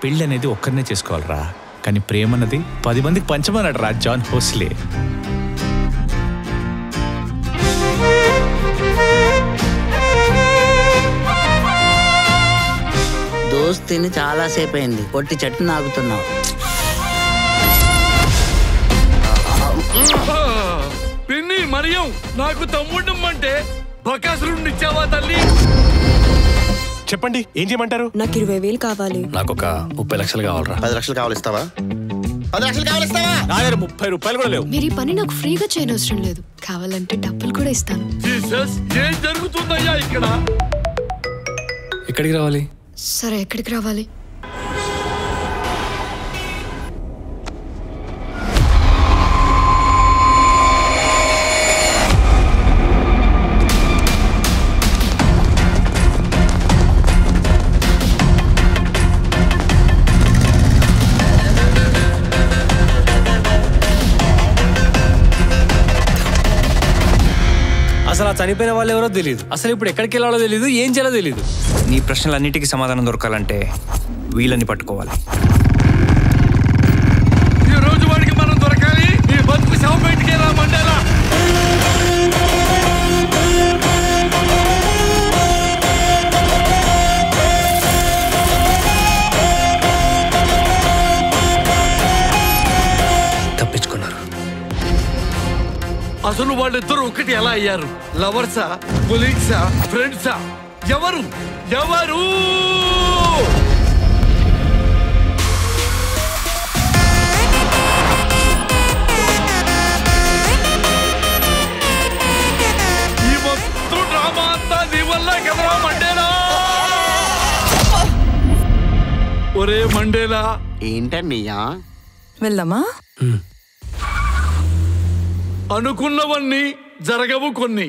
పెళ్ళి అనేది ఒక్కరినే చేసుకోవాలరా, కానీ ప్రేమ అన్నది 10 మందికి పంచమన్నాడు రా జాన్ హోస్లే. దోస్తిని చాలా సేపు అయింది, కొట్టి చెట్టు నాగుతున్నావు. పిన్ని మరియం, నాకు తమ్ముడమ్మంటే బకాసురుడిని ఇచ్చావా తల్లి? చెప్పండి, ఏం చేయమంటారు? నాకు 20,000 కావాలి. నాకు ఒక 30 లక్షలు కావాలరా. 10 లక్షలు కావాలిస్తావా? 10 లక్షలు కావాలిస్తావా? నా దగ్గర 30 రూపాయలు కూడా లేవు. మీరు ఈ పని నాకు ఫ్రీగా చేయనవసరం లేదు, కావాలంటే డబ్బులు కూడా ఇస్తాను. జీసస్, ఏం జరుగుతుందయ్యా ఇక్కడ? ఎక్కడికి రావాలి? సరే, ఎక్కడికి రావాలి? అసలు ఆ చనిపోయిన వాళ్ళు ఎవరో తెలియదు, అసలు ఇప్పుడు ఎక్కడికి వెళ్ళాలో తెలియదు, ఏం చేయాలో తెలియదు. నీ ప్రశ్నలన్నిటికీ సమాధానం దొరకాలంటే వీళ్ళని పట్టుకోవాలి. ఈ రోజు వాడికి మనం దొరకాలి. ఈ బతుకు శవ బయటికి రా మండేలా. తప్పించుకున్నారు. అసలు వాళ్ళిద్దరూ ఒకటి ఎలా అయ్యారు? లవర్సా, కొలీగ్సా, ఫ్రెండ్సా? ఎవరు ఎవరు? ఈ మొత్తం డ్రామా అంతా నీ వల్ల కదరా మండేలా. ఒరే మండేలా, ఏంటన్నయ్యా? వెళ్దామా? అనుకున్నవన్నీ జరగవు కొన్ని.